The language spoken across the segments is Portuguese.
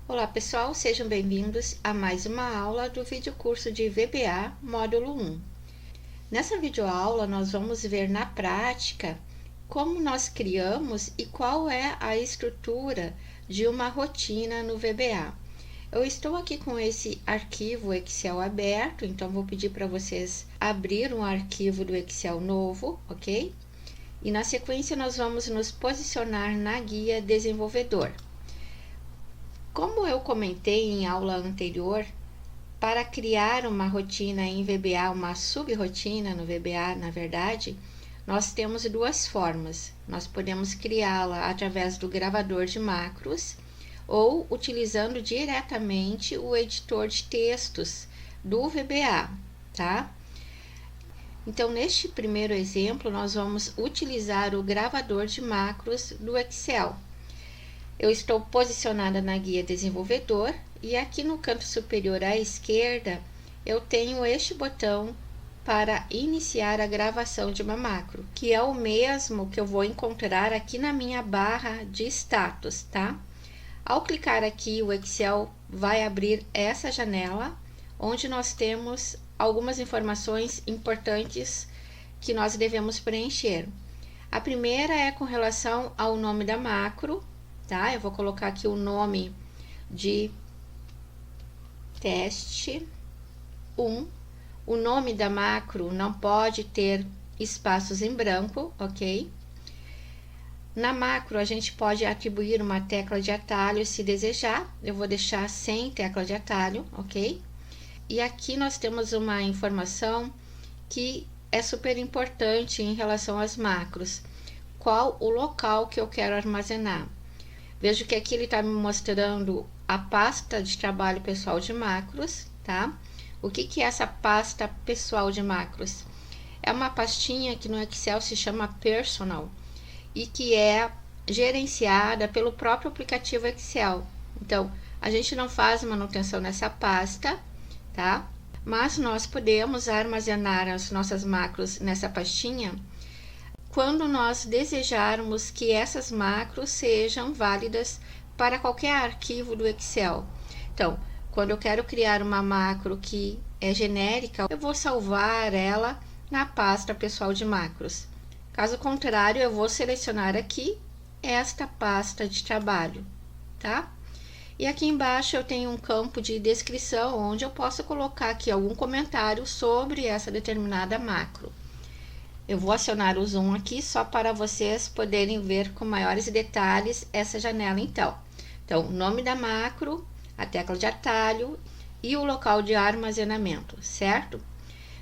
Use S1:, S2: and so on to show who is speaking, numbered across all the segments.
S1: Olá pessoal, sejam bem-vindos a mais uma aula do videocurso de VBA Módulo 1. Nessa videoaula nós vamos ver na prática como nós criamos e qual é a estrutura de uma rotina no VBA. Eu estou aqui com esse arquivo Excel aberto, então vou pedir para vocês abrir um arquivo do Excel novo, ok? E na sequência nós vamos nos posicionar na guia desenvolvedor. Como eu comentei em aula anterior, para criar uma rotina em VBA, uma subrotina no VBA, na verdade, nós temos duas formas. Nós podemos criá-la através do gravador de macros ou utilizando diretamente o editor de textos do VBA, tá? Então, neste primeiro exemplo, nós vamos utilizar o gravador de macros do Excel. Eu estou posicionada na guia desenvolvedor e aqui no canto superior à esquerda eu tenho este botão para iniciar a gravação de uma macro, que é o mesmo que eu vou encontrar aqui na minha barra de status, tá? Ao clicar aqui, o Excel vai abrir essa janela, onde nós temos algumas informações importantes que nós devemos preencher. A primeira é com relação ao nome da macro, tá? Eu vou colocar aqui o nome de teste 1. O nome da macro não pode ter espaços em branco, ok? Na macro, a gente pode atribuir uma tecla de atalho se desejar. Eu vou deixar sem tecla de atalho, ok? E aqui nós temos uma informação que é super importante em relação às macros. Qual o local que eu quero armazenar? Vejo que aqui ele está me mostrando a pasta de trabalho pessoal de macros, tá? O que é essa pasta pessoal de macros? É uma pastinha que no Excel se chama Personal e que é gerenciada pelo próprio aplicativo Excel. Então, a gente não faz manutenção nessa pasta, tá? Mas nós podemos armazenar as nossas macros nessa pastinha quando nós desejarmos que essas macros sejam válidas para qualquer arquivo do Excel. Então, quando eu quero criar uma macro que é genérica, eu vou salvar ela na pasta pessoal de macros. Caso contrário, eu vou selecionar aqui esta pasta de trabalho, tá? E aqui embaixo eu tenho um campo de descrição, onde eu posso colocar aqui algum comentário sobre essa determinada macro. Eu vou acionar o zoom aqui só para vocês poderem ver com maiores detalhes essa janela então. Então, o nome da macro, a tecla de atalho e o local de armazenamento, certo?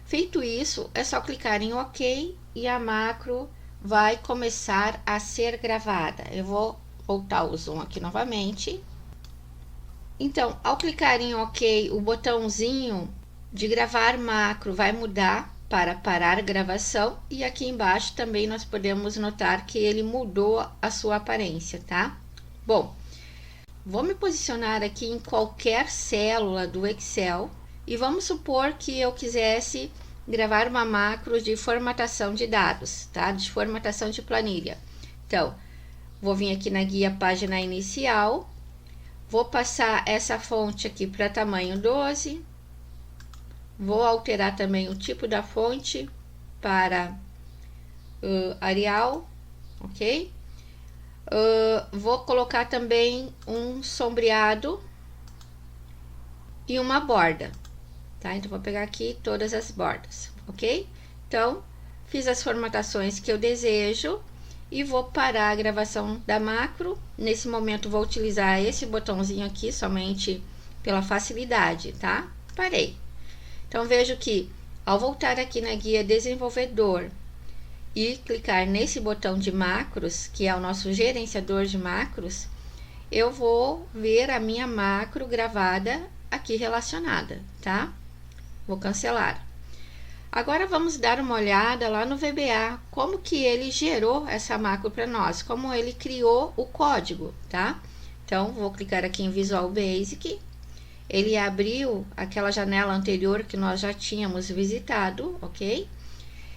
S1: Feito isso, é só clicar em OK e a macro vai começar a ser gravada. Eu vou voltar o zoom aqui novamente. Então, ao clicar em OK, o botãozinho de gravar macro vai mudar para parar a gravação, e aqui embaixo também nós podemos notar que ele mudou a sua aparência, tá? Bom, vou me posicionar aqui em qualquer célula do Excel e vamos supor que eu quisesse gravar uma macro de formatação de dados, tá? De formatação de planilha. Então, vou vir aqui na guia página inicial, vou passar essa fonte aqui para tamanho 12, vou alterar também o tipo da fonte para Arial, ok? Vou colocar também um sombreado e uma borda, tá? Então, vou pegar aqui todas as bordas, ok? Então, fiz as formatações que eu desejo e vou parar a gravação da macro. Nesse momento, vou utilizar esse botãozinho aqui somente pela facilidade, tá? Parei. Então, vejo que ao voltar aqui na guia desenvolvedor e clicar nesse botão de macros, que é o nosso gerenciador de macros, eu vou ver a minha macro gravada aqui relacionada, tá? Vou cancelar. Agora, vamos dar uma olhada lá no VBA, como que ele gerou essa macro para nós, como ele criou o código, tá? Então, vou clicar aqui em Visual Basic. Ele abriu aquela janela anterior que nós já tínhamos visitado, ok?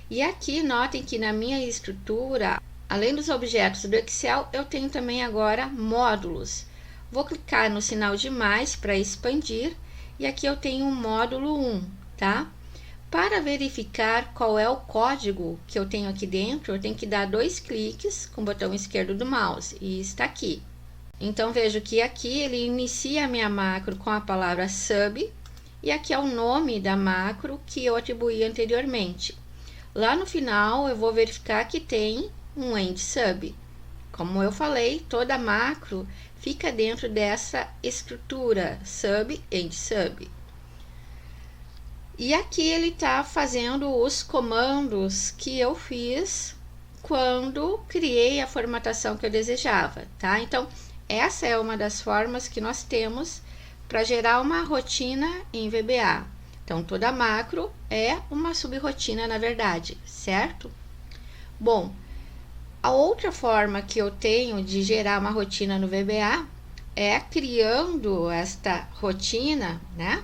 S1: E aqui, notem que na minha estrutura, além dos objetos do Excel, eu tenho também agora módulos. Vou clicar no sinal de mais para expandir e aqui eu tenho um módulo 1, tá? Para verificar qual é o código que eu tenho aqui dentro, eu tenho que dar 2 cliques com o botão esquerdo do mouse e está aqui. Então, vejo que aqui ele inicia a minha macro com a palavra sub e aqui é o nome da macro que eu atribuí anteriormente. Lá no final, eu vou verificar que tem um end sub. Como eu falei, toda macro fica dentro dessa estrutura sub, end sub. E aqui ele está fazendo os comandos que eu fiz quando criei a formatação que eu desejava, tá? Então, essa é uma das formas que nós temos para gerar uma rotina em VBA. Então, toda macro é uma subrrotina, na verdade, certo? Bom, a outra forma que eu tenho de gerar uma rotina no VBA é criando esta rotina, né?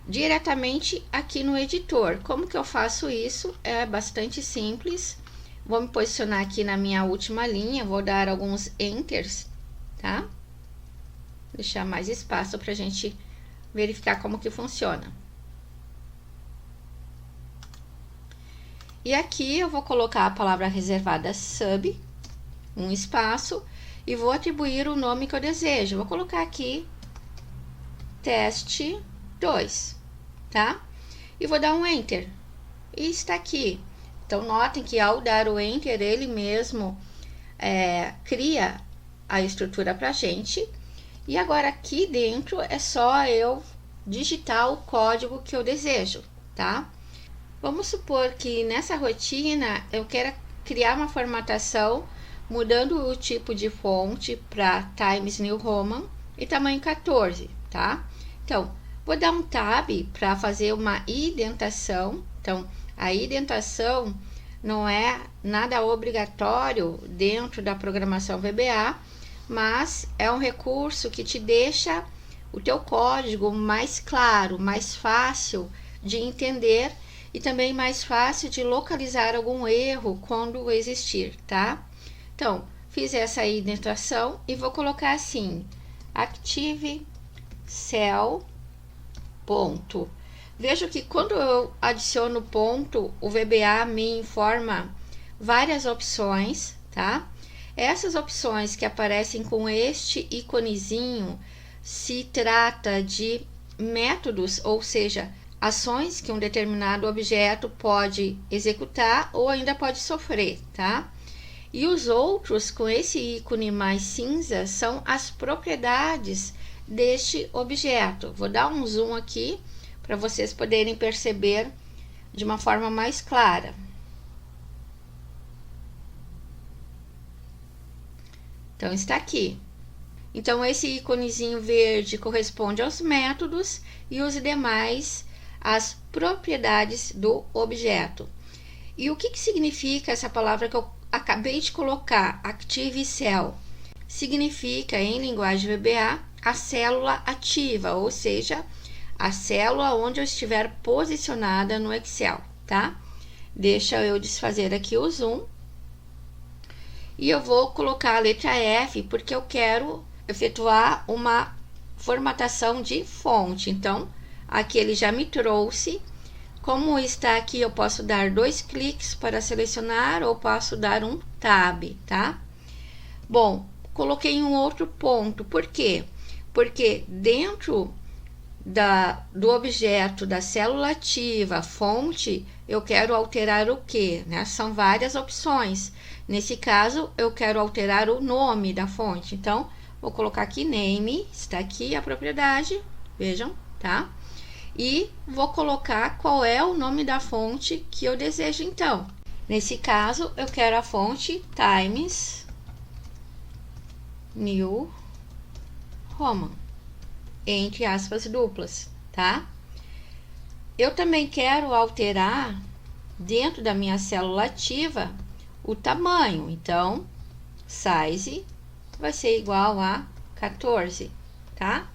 S1: Diretamente aqui no editor. Como que eu faço isso? É bastante simples. Vou me posicionar aqui na minha última linha, vou dar alguns enters, tá? Deixar mais espaço para a gente verificar como que funciona. E aqui eu vou colocar a palavra reservada sub, um espaço, e vou atribuir o nome que eu desejo. Vou colocar aqui teste 2, tá? E vou dar um enter. E está aqui. Então, notem que ao dar o enter, ele mesmo cria a estrutura pra gente. E agora aqui dentro é só eu digitar o código que eu desejo, tá? Vamos supor que nessa rotina eu quero criar uma formatação mudando o tipo de fonte para Times New Roman e tamanho 14, tá? Então, vou dar um tab para fazer uma indentação. Então, a indentação não é nada obrigatório dentro da programação VBA, mas é um recurso que te deixa o teu código mais claro, mais fácil de entender e também mais fácil de localizar algum erro quando existir, tá? Então, fiz essa indentação e vou colocar assim, active cell ponto. Vejo que quando eu adiciono ponto, o VBA me informa várias opções, tá? Essas opções que aparecem com este íconezinho se trata de métodos, ou seja, ações que um determinado objeto pode executar ou ainda pode sofrer, tá? E os outros com esse ícone mais cinza são as propriedades deste objeto. Vou dar um zoom aqui para vocês poderem perceber de uma forma mais clara. Então, está aqui. Então, esse íconezinho verde corresponde aos métodos e os demais às propriedades do objeto. E o que significa essa palavra que eu acabei de colocar, Active Cell? Significa, em linguagem VBA, a célula ativa, ou seja, a célula onde eu estiver posicionada no Excel, tá? Deixa eu desfazer aqui o zoom. E eu vou colocar a letra F, porque eu quero efetuar uma formatação de fonte. Então, aqui ele já me trouxe. Como está aqui, eu posso dar 2 cliques para selecionar ou posso dar um tab, tá? Bom, coloquei um outro ponto. Por quê? Porque dentro do objeto da célula ativa, fonte, eu quero alterar o que, né? São várias opções. Nesse caso, eu quero alterar o nome da fonte. Então, vou colocar aqui name, está aqui a propriedade, vejam, tá? E vou colocar qual é o nome da fonte que eu desejo, então. Nesse caso, eu quero a fonte Times New Roman, entre aspas duplas, tá? Eu também quero alterar dentro da minha célula ativa o tamanho. Então, size vai ser igual a 14, tá?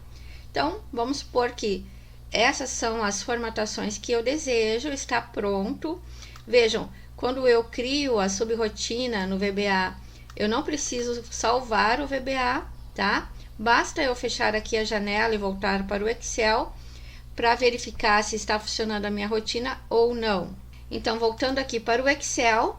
S1: Então, vamos supor que essas são as formatações que eu desejo, está pronto. Vejam, quando eu crio a subrrotina no VBA, eu não preciso salvar o VBA, tá? Basta eu fechar aqui a janela e voltar para o Excel para verificar se está funcionando a minha rotina ou não. Então, voltando aqui para o Excel,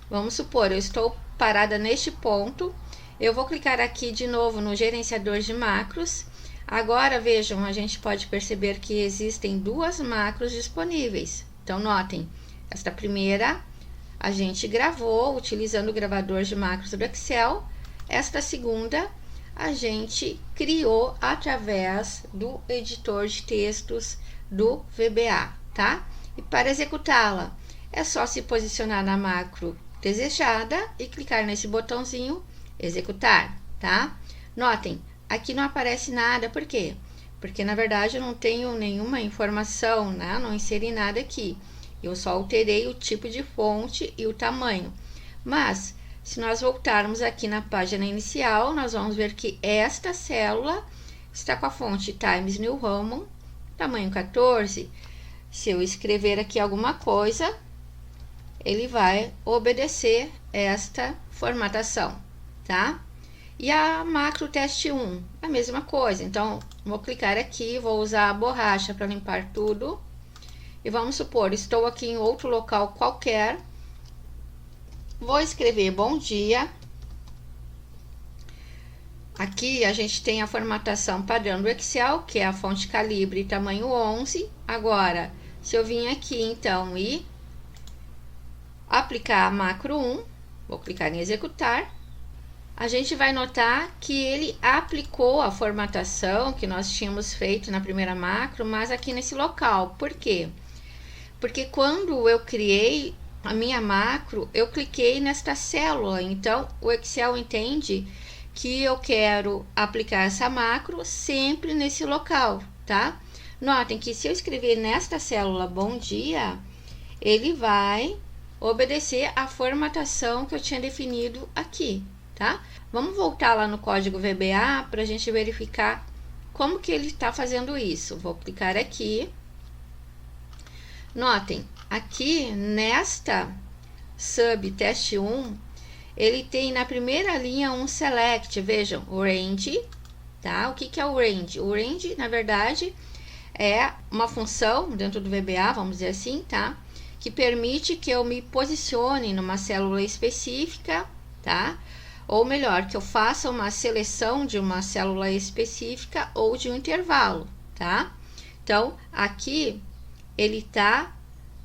S1: vamos supor, eu estou parada neste ponto, eu vou clicar aqui de novo no gerenciador de macros. Agora, vejam, a gente pode perceber que existem duas macros disponíveis. Então, notem, esta primeira a gente gravou utilizando o gravador de macros do Excel. Esta segunda a gente criou através do editor de textos do VBA, tá? E para executá-la, é só se posicionar na macro desejada e clicar nesse botãozinho executar, tá? Notem, aqui não aparece nada, por quê? Porque na verdade eu não tenho nenhuma informação, né? Não inseri nada aqui. Eu só alterei o tipo de fonte e o tamanho. Mas, se nós voltarmos aqui na página inicial, nós vamos ver que esta célula está com a fonte Times New Roman, tamanho 14. Se eu escrever aqui alguma coisa, ele vai obedecer esta formatação, tá? E a macro teste 1, a mesma coisa. Então, vou clicar aqui, vou usar a borracha para limpar tudo. E vamos supor, estou aqui em outro local qualquer. Vou escrever bom dia. Aqui a gente tem a formatação padrão do Excel, que é a fonte calibre tamanho 11. Agora, se eu vim aqui então e aplicar a macro 1, vou clicar em executar, a gente vai notar que ele aplicou a formatação que nós tínhamos feito na primeira macro, mas aqui nesse local. Por quê? Porque quando eu criei a minha macro, eu cliquei nesta célula, então o Excel entende que eu quero aplicar essa macro sempre nesse local, tá? Notem que se eu escrever nesta célula bom dia, ele vai obedecer a formatação que eu tinha definido aqui, tá? Vamos voltar lá no código VBA para a gente verificar como que ele está fazendo isso. Vou clicar aqui. Notem, aqui nesta sub teste 1, ele tem na primeira linha um select, vejam, o range, tá? O que que é o range? O range, na verdade, é uma função dentro do VBA, vamos dizer assim, tá? Que permite que eu me posicione numa célula específica, tá? Ou melhor, que eu faça uma seleção de uma célula específica ou de um intervalo, tá? Então, aqui ele está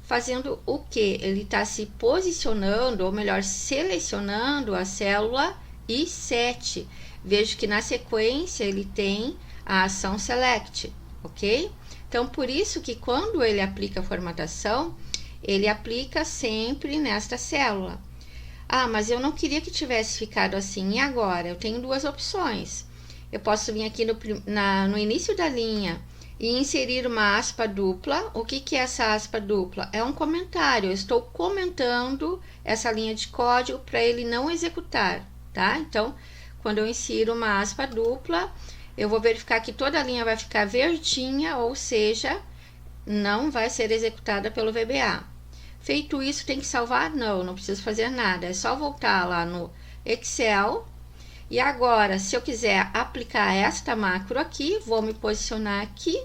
S1: fazendo o que? Ele está se posicionando, ou melhor, selecionando a célula I7. Vejo que na sequência ele tem a ação select, ok? Então, por isso que quando ele aplica a formatação, ele aplica sempre nesta célula. Ah, mas eu não queria que tivesse ficado assim. E agora? Eu tenho duas opções. Eu posso vir aqui no início da linha e inserir uma aspa dupla. O que que é essa aspa dupla? É um comentário. Eu estou comentando essa linha de código para ele não executar, tá? Então, quando eu insiro uma aspa dupla, eu vou verificar que toda a linha vai ficar verdinha, ou seja, não vai ser executada pelo VBA. Feito isso, tem que salvar? Não, não preciso fazer nada. É só voltar lá no Excel. E agora, se eu quiser aplicar esta macro aqui, vou me posicionar aqui,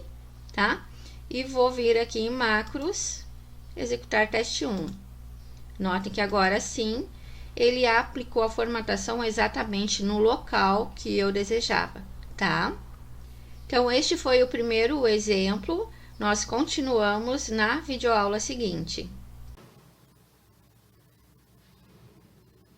S1: tá? E vou vir aqui em macros, executar teste 1. Notem que agora sim, ele aplicou a formatação exatamente no local que eu desejava, tá? Então, este foi o primeiro exemplo. Nós continuamos na videoaula seguinte.